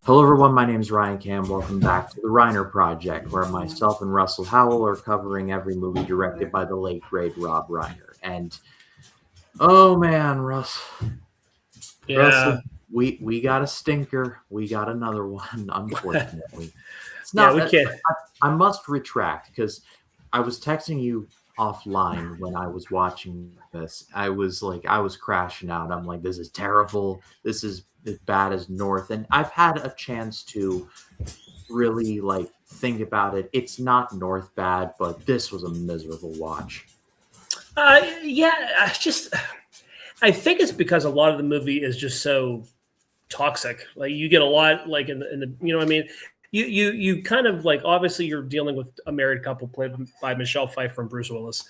Hello, everyone. My name is Ryan Cam. Welcome back to the Reiner Project, where myself and Russell Howell are covering every movie directed by the late great Rob Reiner. And oh man, Yeah, Russell, we got a stinker. We got another one. Unfortunately, it's yeah, not. we can't. I must retract because I was texting you offline when I was watching this. I was crashing out. I'm like, this is terrible. This is as bad as North. And I've had a chance to really think about it. It's not North bad, but this was a miserable watch. Yeah, I think it's because a lot of the movie is just so toxic. Like you get a lot, like in the you know what I mean. You kind of like obviously you're dealing with a married couple played by Michelle Pfeiffer and Bruce Willis,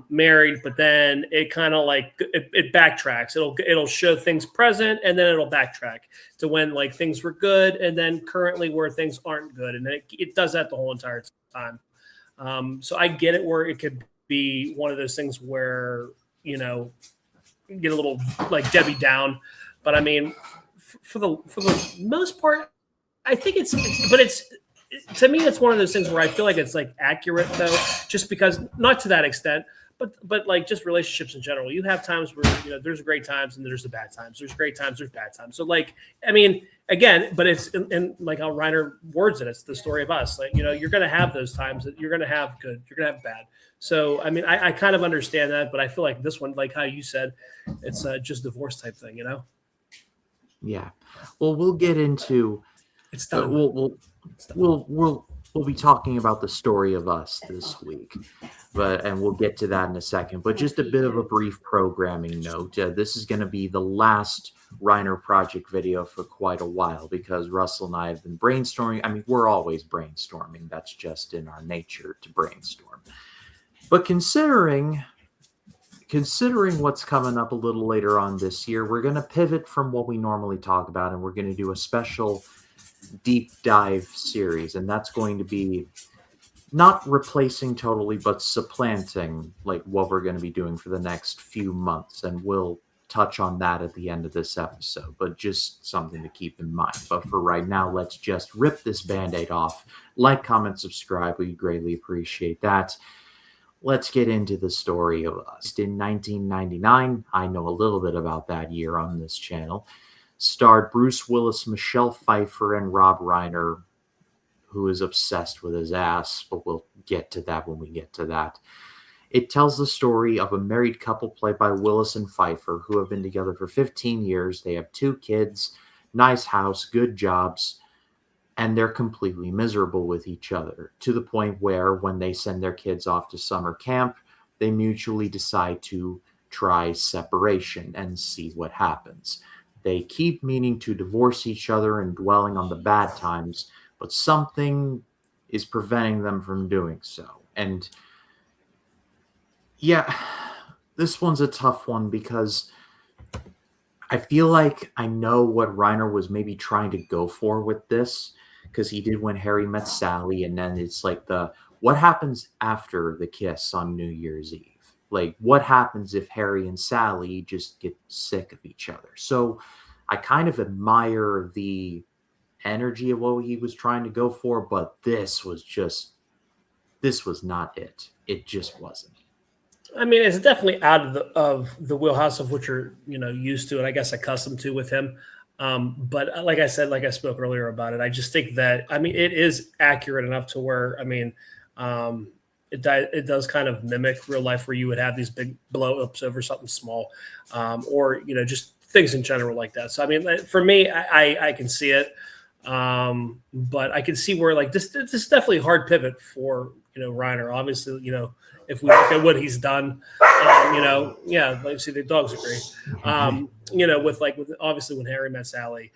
married, but then it kind of like it backtracks. It'll show things present and then it'll backtrack to when like things were good and then currently where things aren't good, and it does that the whole entire time. So I get it where it could be one of those things where you know you get a little like Debbie down, but I mean for the most part, I think it's to me it's one of those things where I feel like it's like accurate though, just because not to that extent, but like just relationships in general. You have times where there's great times and there's the bad times. There's great times, there's bad times. So like I mean again, but it's in like how Reiner words it. It's the story of us. Like you're gonna have those times that you're gonna have good, you're gonna have bad. So I mean I kind of understand that, but I feel like this one, like how you said, it's just divorce type thing. Yeah. Well, we'll get into It's done. we'll be talking about the story of us this week, and we'll get to that in a second. But just a bit of a brief programming note: this is going to be the last Reiner Project video for quite a while because Russell and I have been brainstorming. I mean, we're always brainstorming. That's just in our nature to brainstorm. But considering what's coming up a little later on this year, we're going to pivot from what we normally talk about, and we're going to do a special deep dive series, and that's going to be not replacing totally but supplanting like what we're going to be doing for the next few months, and we'll touch on that at the end of this episode, but just something to keep in mind. But for right now, let's just rip this band-aid off. Like, comment, subscribe, we greatly appreciate that. Let's get into the story of us. In 1999, I know a little bit about that year on this channel, starred Bruce Willis, Michelle Pfeiffer, and Rob Reiner, who is obsessed with his ass, but we'll get to that when we get to that. It tells the story of a married couple played by Willis and Pfeiffer who have been together for 15 years. They have 2 kids, nice house, good jobs, and they're completely miserable with each other, to the point where when they send their kids off to summer camp, they mutually decide to try separation and see what happens. They keep meaning to divorce each other and dwelling on the bad times, but something is preventing them from doing so. And yeah, this one's a tough one because I feel like I know what Reiner was maybe trying to go for with this, because he did When Harry Met Sally, and then it's like what happens after the kiss on New Year's Eve? Like, what happens if Harry and Sally just get sick of each other? So I kind of admire the energy of what he was trying to go for, but this was not it. It just wasn't. I mean, it's definitely out of the wheelhouse of what you're used to and I guess accustomed to with him. But like I said, like I spoke earlier about it, I just think that it is accurate enough to where it does kind of mimic real life where you would have these big blow ups over something small, or just things in general like that. So I mean, for me, I can see it, but I can see where like this is definitely a hard pivot for Reiner. Obviously, if we look at what he's done, yeah, like see the dogs agree. With obviously When Harry Met Sally,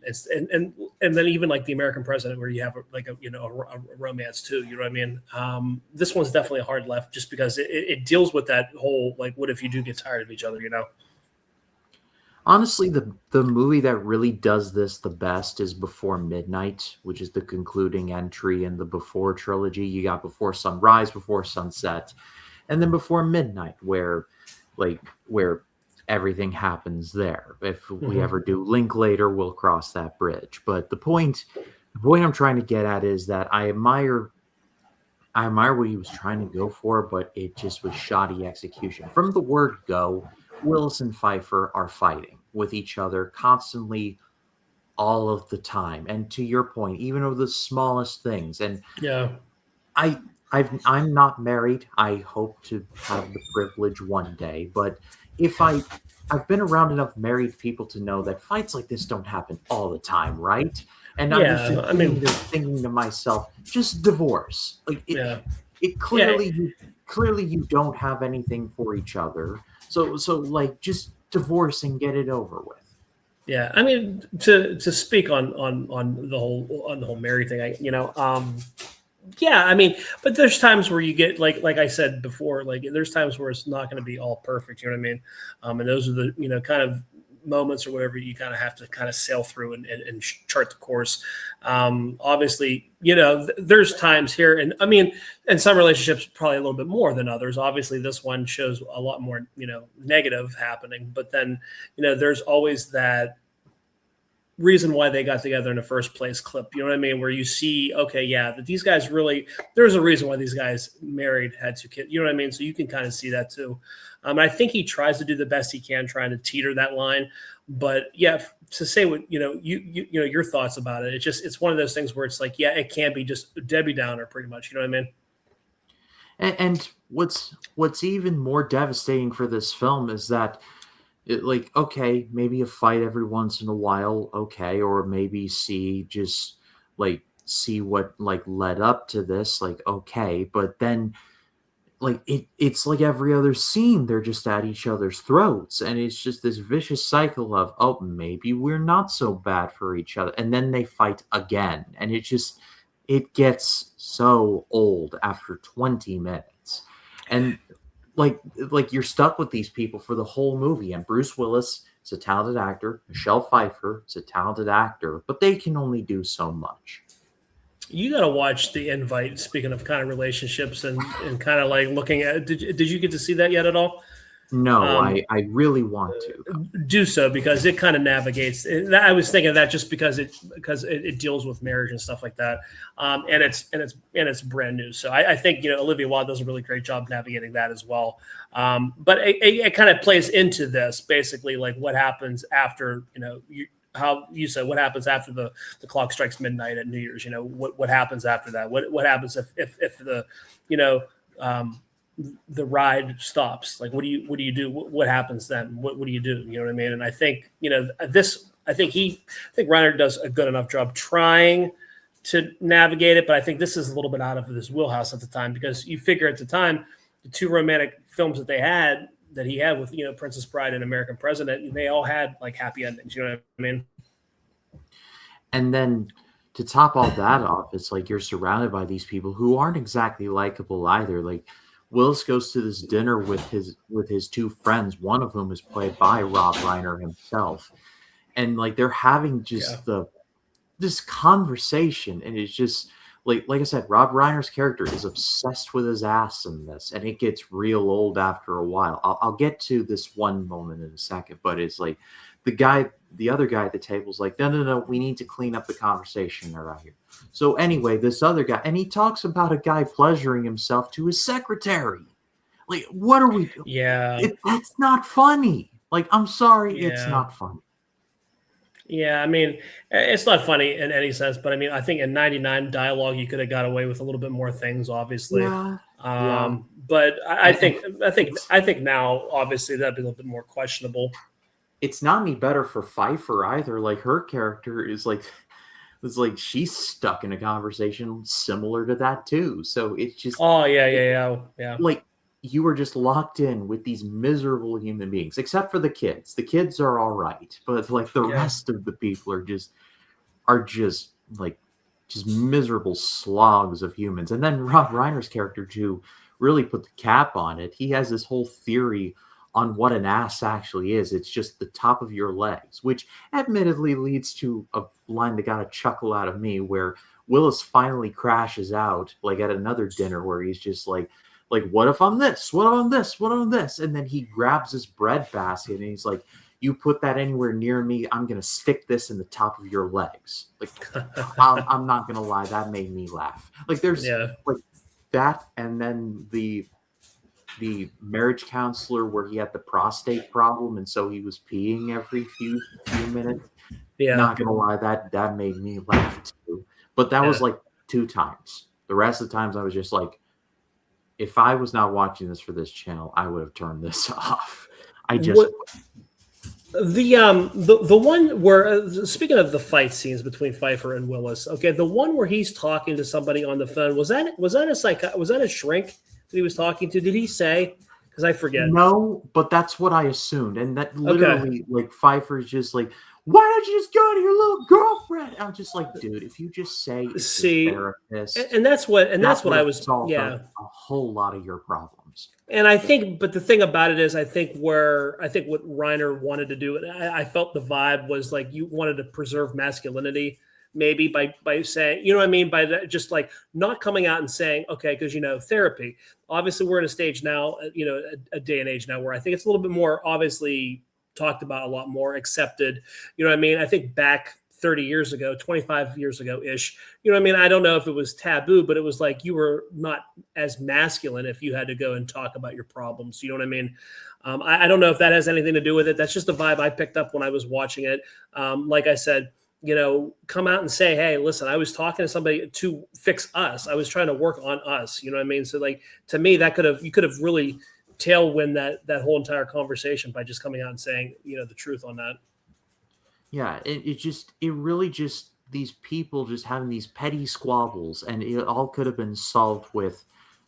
it's and then even like The American President, where you have a romance too. You know what I mean? This one's definitely a hard left, just because it deals with that whole like, what if you do get tired of each other? Honestly, the movie that really does this the best is Before Midnight, which is the concluding entry in the Before trilogy. You got Before Sunrise, Before Sunset, and then Before Midnight, where everything happens there. If we Hmm. ever do Linklater, we'll cross that bridge. But the point I'm trying to get at is that I admire what he was trying to go for, but it just was shoddy execution. From the word go, Willis and Pfeiffer are fighting with each other constantly all of the time. And to your point, even over the smallest things. And Yeah. I I'm not married. I hope to have the privilege one day, but if I've been around enough married people to know that fights like this don't happen all the time, right? And I was Yeah. just I sitting mean, there thinking to myself, just divorce. Like yeah. it Yeah. clearly you don't have anything for each other. So like just divorce and get it over with. Yeah. I mean, to speak on the whole Mary thing, yeah, I mean, but there's times where you get like I said before, like there's times where it's not going to be all perfect. You know what I mean? And those are the kind of moments or whatever you kind of have to kind of sail through and chart the course. Obviously, there's times here, and I mean, in some relationships probably a little bit more than others. Obviously, this one shows a lot more negative happening, but then there's always that reason why they got together in the first place clip. You know what I mean? Where you see, okay, yeah, that these guys really, there's a reason why these guys married, had 2 kids. You know what I mean? So you can kind of see that too. And I think he tries to do the best he can, trying to teeter that line. But yeah, to say what your thoughts about it, it's one of those things where it's like, yeah, it can't be just Debbie Downer, pretty much. You know what I mean? And what's even more devastating for this film is that like okay, maybe a fight every once in a while, okay, or maybe see what like led up to this, like okay, but then like it's like every other scene they're just at each other's throats, and it's just this vicious cycle of oh maybe we're not so bad for each other, and then they fight again, and it gets so old after 20 minutes. And like you're stuck with these people for the whole movie. And Bruce Willis is a talented actor, Michelle Pfeiffer is a talented actor, but they can only do so much. You got to watch The Invite. Speaking of kind of relationships and kind of like looking at, did you get to see that yet at all? No, Um, I really want to though. do so because it kind of navigates. I was thinking of that just because it deals with marriage and stuff like that, and it's brand new. So I think Olivia Wilde does a really great job navigating that as well. But it kind of plays into this basically like what happens after how you said what happens after the clock strikes midnight at New Year's. What happens after that? What happens if the you know um, the ride stops? Like, what do you do? What happens then? What do you do? You know what I mean? And I think this. I think Reiner does a good enough job trying to navigate it, but I think this is a little bit out of this wheelhouse at the time because you figure at the time the two romantic films that he had with Princess Bride and American President, they all had like happy endings. You know what I mean? And then to top all that off, it's like you're surrounded by these people who aren't exactly likable either. Like Willis goes to this dinner with his two friends, one of whom is played by Rob Reiner himself. And like they're having Yeah. just the this conversation, and it's just like I said, Rob Reiner's character is obsessed with his ass in this, and it gets real old after a while. I'll get to this one moment in a second, but it's like the other guy at the table's like, no, we need to clean up the conversation around here. So anyway, this other guy, and he talks about a guy pleasuring himself to his secretary. Like, what are we doing? Yeah. That's not funny. Like, I'm sorry, it's Yeah. not funny. Yeah, I mean, it's not funny in any sense, but I mean, I think in '99 dialogue, you could have got away with a little bit more things, obviously. Yeah, yeah. But I And think, I think, it's I think now, obviously, that'd be a little bit more questionable. it's not any better for Pfeiffer either. Like her character is like it's like she's stuck in a conversation similar to that too. So it's just Oh yeah, it, yeah, yeah, yeah, like you were just locked in with these miserable human beings, except for the kids. The kids are all right, but like the yeah. rest of the people are just like just miserable slogs of humans. And then Rob Reiner's character to really put the cap on it, he has this whole theory on what an ass actually is. It's just the top of your legs, which admittedly leads to a line that got a chuckle out of me where Willis finally crashes out, like at another dinner where he's just like, like, what if I'm this? What if I'm this? What if I'm this? And then he grabs his bread basket and he's like, you put that anywhere near me, I'm gonna stick this in the top of your legs. Like, I'm not gonna lie, that made me laugh. Like, there's Yeah. like that, and then the marriage counselor where he had the prostate problem, and so he was peeing every few minutes. Yeah. Not gonna lie, that made me laugh too. But that was Yeah. like 2 times. The rest of the times I was just like, if I was not watching this for this channel, I would have turned this off. I just What the one where speaking of the fight scenes between Pfeiffer and Willis, okay, the one where he's talking to somebody on the phone, was that a shrink that he was talking to? Did he say? Because I forget. no, but that's what I assumed, and that Okay. literally like Pfeiffer's just like, why don't you just go to your little girlfriend? I'm just like, dude, if you just say it's See, your therapist, and that's what I was, solved yeah. a whole lot of your problems. And I think, but the thing about it is, I think what Reiner wanted to do, and I felt the vibe was like you wanted to preserve masculinity, maybe by saying, you know what I mean, just like not coming out and saying, okay, because therapy. Obviously, we're in a stage now, a day and age now where I think it's a little bit more obviously talked about, a lot more accepted. You know what I mean? I think back 30 years ago, 25 years ago ish. You know what I mean? I don't know if it was taboo, but it was like you were not as masculine if you had to go and talk about your problems. You know what I mean? I don't know if that has anything to do with it. That's just the vibe I picked up when I was watching it. Like I said, come out and say, hey, listen, I was talking to somebody to fix us. I was trying to work on us. You know what I mean? So like, to me, you could have really tailwind that whole entire conversation by just coming out and saying, the truth on that. Yeah, it really just these people just having these petty squabbles, and it all could have been solved with,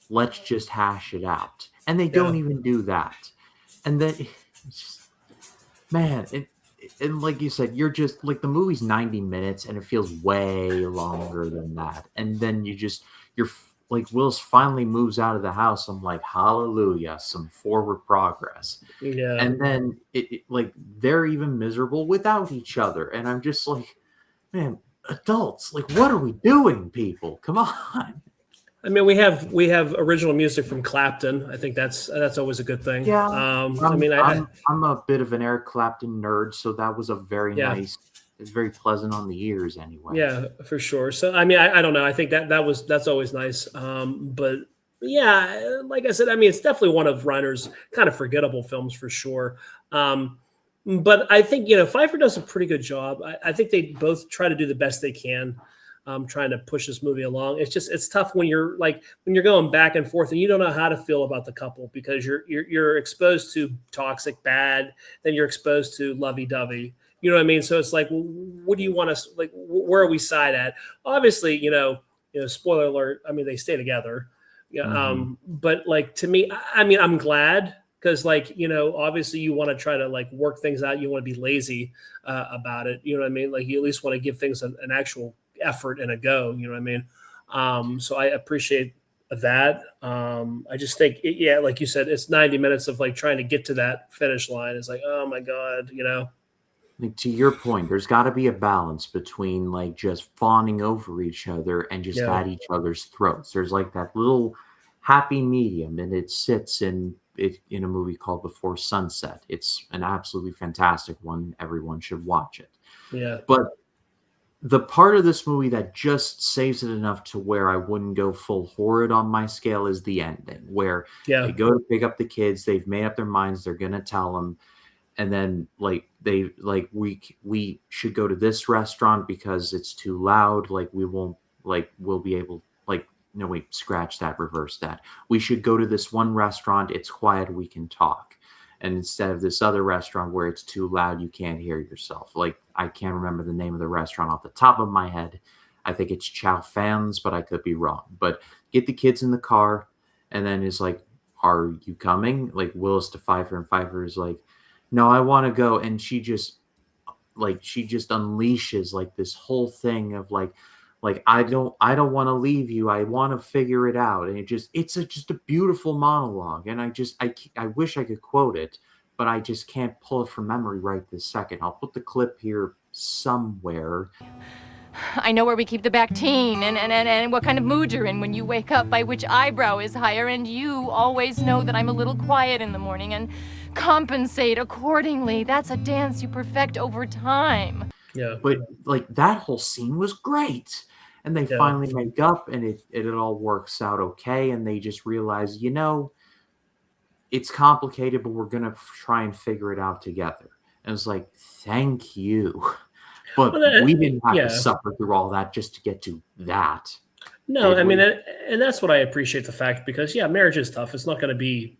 let's just hash it out, and they don't even do that. And then, it's just, man, and like you said, you're just like, the movie's 90 minutes, and it feels way longer than that. And then you're like, Willis finally moves out of the house. I'm like, hallelujah, some forward progress. Yeah. And then like they're even miserable without each other, and I'm just like, man, adults, like, what are we doing, people? Come on. I mean, we have original music from Clapton. I think that's always a good thing. Yeah. I'm a bit of an Eric Clapton nerd, so that was a very nice. It's very pleasant on the ears, anyway. Yeah, for sure. So I mean, I don't know. I think that's always nice. But yeah, like I said, I mean, it's definitely one of Reiner's kind of forgettable films for sure. But I think Pfeiffer does a pretty good job. I think they both try to do the best they can, trying to push this movie along. It's tough when you're going back and forth and you don't know how to feel about the couple, because you're exposed to toxic bad, then you're exposed to lovey dovey. You know what I mean? So it's like, what do you want us, like, where are we side at? Obviously, spoiler alert, I mean, they stay together. Yeah. Mm-hmm. But like, to me, I mean, I'm glad, because like, obviously you want to try to like work things out. You want to be lazy about it. You know what I mean? Like, you at least want to give things an actual effort and a go. You know what I mean? So I appreciate that. I just think, like you said, it's 90 minutes of like trying to get to that finish line. It's like, oh my God, Like, to your point, there's got to be a balance between like just fawning over each other and just at each other's throats. There's like that little happy medium, and it sits in a movie called Before Sunset. It's an absolutely fantastic one. Everyone should watch it. Yeah. But the part of this movie that just saves it enough to where I wouldn't go full horrid on my scale is the ending, where they go to pick up the kids. They've made up their minds. They're going to tell them. And then like we should go to this restaurant because it's too loud. Like, we'll be able, like, no, wait, scratch that, reverse that. We should go to this one restaurant. It's quiet. We can talk. And instead of this other restaurant where it's too loud, you can't hear yourself. Like, I can't remember the name of the restaurant off the top of my head. I think it's Chow Fans, but I could be wrong. But get the kids in the car, and then it's like, are you coming? Like, Willis to Pfeiffer, and Pfeiffer is like, no, I want to go. And she just unleashes like this whole thing of like I don't want to leave you. I want to figure it out. And it's just a beautiful monologue. And I wish I could quote it, but I just can't pull it from memory right this second. I'll put the clip here somewhere. I know where we keep the Bactine and what kind of mood you're in when you wake up, by which eyebrow is higher, and you always know that I'm a little quiet in the morning and compensate accordingly. That's a dance you perfect over time. Yeah. But like that whole scene was great. And they Yeah. finally make up and it all works out okay. And they just realize, it's complicated, but we're going to try and figure it out together. And it's like, thank you. But Well, we didn't have to yeah. suffer through all that just to get to that. No, Did I mean, we? and that's what I appreciate the fact, because yeah, marriage is tough. It's not going to be,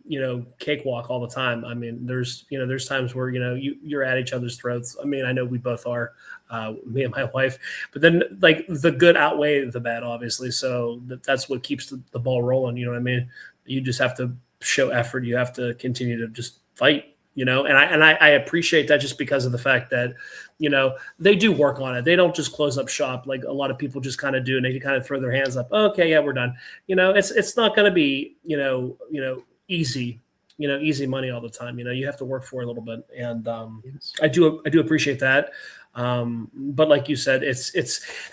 cakewalk all the time. I mean, there's times where, you're at each other's throats. I mean, I know we both are, me and my wife, but then like the good outweigh the bad, obviously. So that's what keeps the ball rolling. You know what I mean? You just have to show effort. You have to continue to just fight, and I appreciate that, just because of the fact that, they do work on it. They don't just close up shop like a lot of people just kind of do, and they kind of throw their hands up. Okay, yeah, we're done. It's not going to be, easy, easy money all the time. You have to work for it a little bit. And Yes. I do appreciate that. But like you said,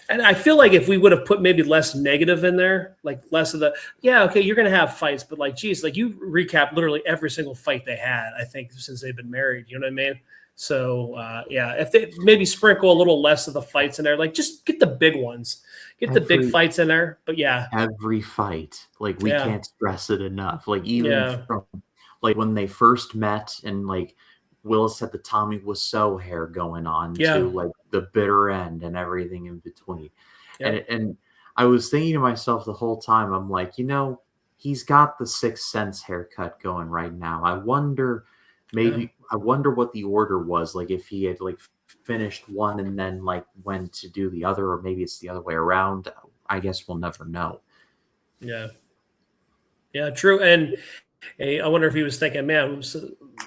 and I feel like if we would have put maybe less negative in there, like less of the, yeah, okay, you're going to have fights, but like, geez, like you recap literally every single fight they had, I think, since they've been married, you know what I mean? So yeah, if they maybe sprinkle a little less of the fights in there, like just get the big ones, get the big fights in there. But yeah, Every fight, like we yeah, can't stress it enough. Like even yeah, from like when they first met and like Willis had the Tommy Wiseau hair going on yeah, to like the bitter end and everything in between. yeah, And I was thinking to myself the whole time, I'm like, he's got the Sixth Sense haircut going right now. yeah. I wonder what the order was. Like if he had like finished one and then like went to do the other, or maybe it's the other way around. I guess we'll never know. Yeah. Yeah, true. And hey, I wonder if he was thinking, man,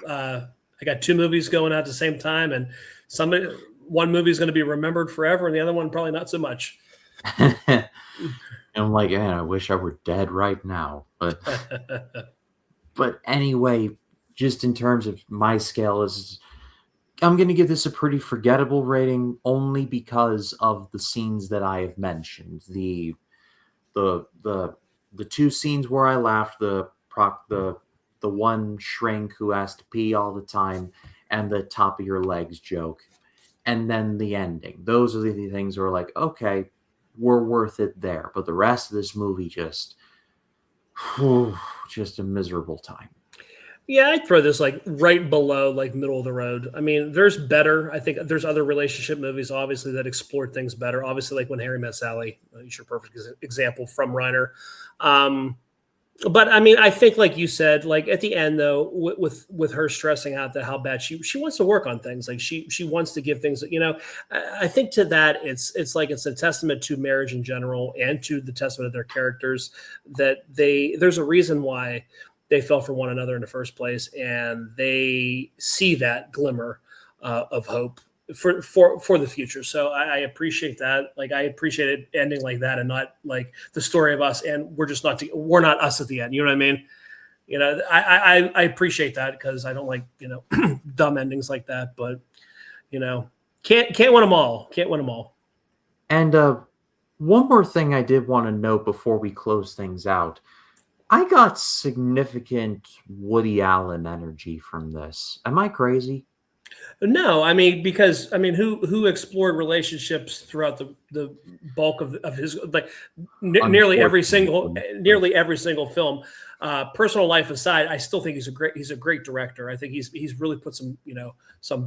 I got two movies going out at the same time, and one movie is going to be remembered forever, and the other one probably not so much. I'm like, man, I wish I were dead right now. But anyway, just in terms of my scale, I'm going to give this a pretty forgettable rating, only because of the scenes that I have mentioned. The two scenes where I laughed, the one shrink who has to pee all the time, and the top of your legs joke, and then the ending. Those are the things where like, okay, we're worth it there. But the rest of this movie just a miserable time. Yeah, I'd throw this like right below like middle of the road. I mean, there's better. I think there's other relationship movies, obviously, that explore things better. Obviously, like When Harry Met Sally, your perfect example from Reiner. But I mean, I think, like you said, like at the end though, with her stressing out that how bad she wants to work on things, like she wants to give things. I think to that it's like it's a testament to marriage in general and to the testament of their characters that there's a reason why they fell for one another in the first place, and they see that glimmer of hope for the future. So I appreciate that. Like I appreciate it ending like that, and not like the story of us and we're not us at the end. You know what I mean? I appreciate that, because I don't like dumb endings like that. But can't win them all. Can't win them all. And one more thing I did want to note before we close things out. I got significant Woody Allen energy from this. Am I crazy? No, I mean, because I mean, who explored relationships throughout the bulk of his, like nearly every single film. Personal life aside, I still think he's a great director. I think he's really put some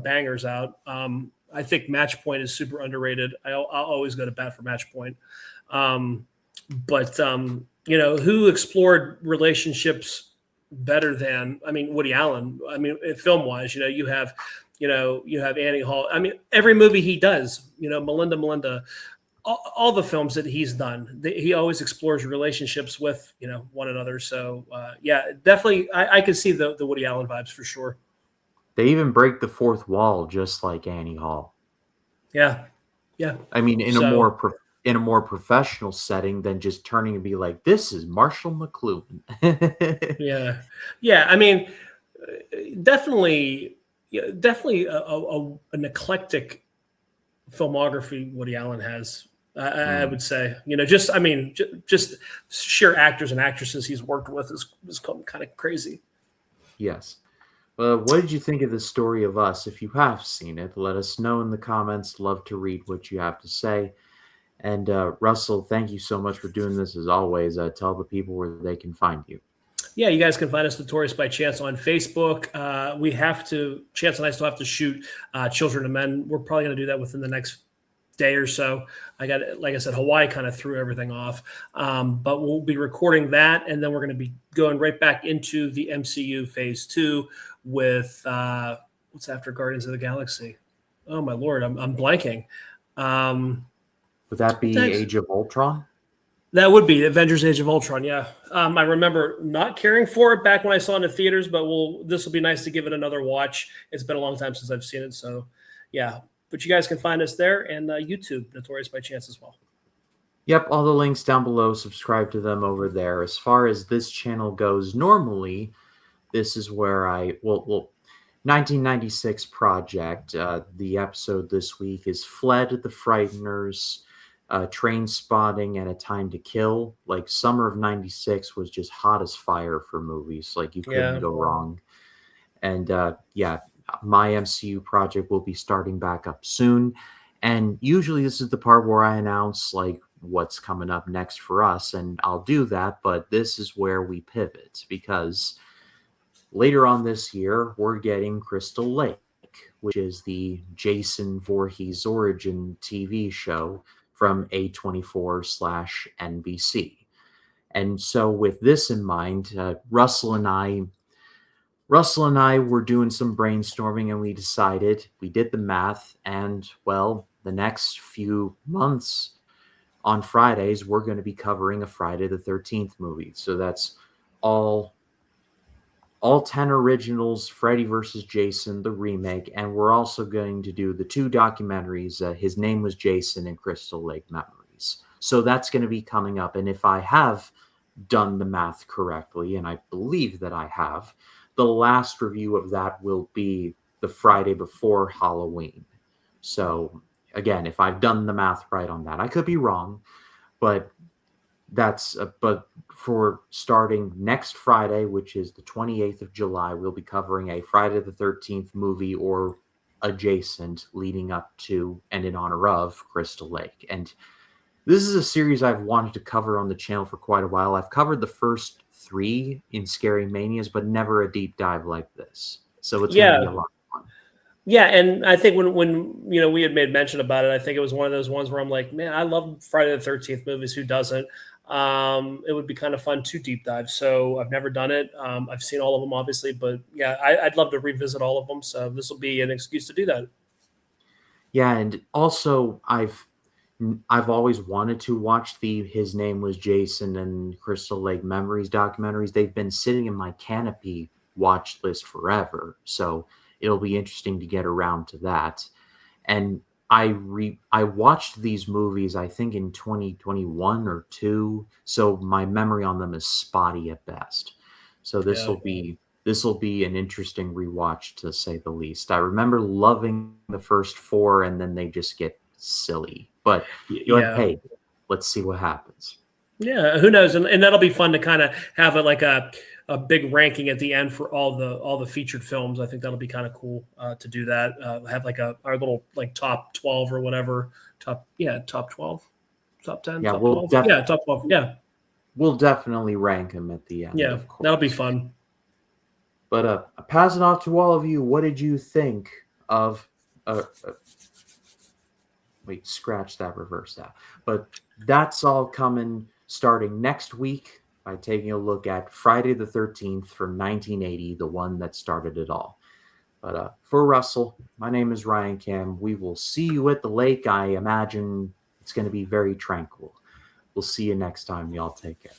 bangers out. I think Match Point is super underrated. I'll always go to bat for Match Point. But who explored relationships better than, I mean, Woody Allen? I mean, film wise, you have Annie Hall. I mean, every movie he does, Melinda, all the films that he's done, he always explores relationships with, one another. So yeah, definitely. I can see the Woody Allen vibes for sure. They even break the fourth wall, just like Annie Hall. Yeah. Yeah. I mean, in So, a more professional setting than just turning and be like, "This is Marshall McLuhan." yeah. Yeah. I mean, definitely, definitely an eclectic filmography Woody Allen has. I would say, just I mean, just sheer actors and actresses he's worked with is kind of crazy. Yes. What did you think of the story of Us? If you have seen it, let us know in the comments. Love to read what you have to say. And Russell, thank you so much for doing this as always. Tell the people where they can find you. Yeah, you guys can find us Notorious by Chance on Facebook. Chance and I still have to shoot Children of Men. We're probably going to do that within the next day or so. Like I said, Hawaii kind of threw everything off. But we'll be recording that, and then we're going to be going right back into the MCU Phase 2 with what's after Guardians of the Galaxy? Oh, my Lord, I'm blanking. Would that be Age of Ultron? That would be Avengers Age of Ultron, yeah. I remember not caring for it back when I saw it in the theaters, but this will be nice to give it another watch. It's been a long time since I've seen it, so yeah. But you guys can find us there, and YouTube, Notorious by Chance as well. Yep, all the links down below. Subscribe to them over there. As far as this channel goes, normally this is where 1996 Project. The episode this week is Fled, The Frighteners, Train Spotting, and A Time to Kill. Like, summer of 96 was just hot as fire for movies. Like, you couldn't go wrong. And my MCU project will be starting back up soon. And usually this is the part where I announce like what's coming up next for us, and I'll do that, but this is where we pivot, because later on this year we're getting Crystal Lake, which is the Jason Voorhees origin TV show from A24/NBC. And so with this in mind, Russell and I were doing some brainstorming, and we did the math, and well, the next few months on Fridays, we're going to be covering a Friday the 13th movie. So that's all 10 originals, Freddy vs. Jason, the remake, and we're also going to do the 2 documentaries, His Name Was Jason and Crystal Lake Memories. So that's going to be coming up, and if I have done the math correctly, and I believe that I have, the last review of that will be the Friday before Halloween. So again, if I've done the math right on that, I could be wrong, but but for starting next Friday, which is the 28th of July, we'll be covering a Friday the 13th movie or adjacent leading up to and in honor of Crystal Lake. And this is a series I've wanted to cover on the channel for quite a while. I've covered the first 3 in Scary Manias, but never a deep dive like this. So it's going to be a lot of fun. Yeah, and I think when we had made mention about it, I think it was one of those ones where I'm like, man, I love Friday the 13th movies. Who doesn't? It would be kind of fun to deep dive. So I've never done it. I've seen all of them, obviously, but yeah, I'd love to revisit all of them. So this will be an excuse to do that. Yeah, and also I've always wanted to watch the His Name Was Jason and Crystal Lake Memories documentaries. They've been sitting in my Canopy watch list forever, so it'll be interesting to get around to that. And I watched these movies, I think, in 2021 or 2, so my memory on them is spotty at best. So this will be an interesting rewatch, to say the least. I remember loving the first 4, and then they just get silly. But hey, let's see what happens. Yeah, who knows? And that'll be fun to kind of have a big ranking at the end for all the featured films. I think that'll be kind of cool to do that. Have our little top 12 or whatever. Top 12, top 10, yeah, top 12. Top 12. Yeah, we'll definitely rank them at the end. Yeah, that'll be fun. But pass it off to all of you. What did you think of? Wait, scratch that, reverse that. But that's all coming starting next week by taking a look at Friday the 13th from 1980, the one that started it all. But for Russell, my name is Ryan Cam. We will see you at the lake. I imagine it's going to be very tranquil. We'll see you next time. Y'all take care.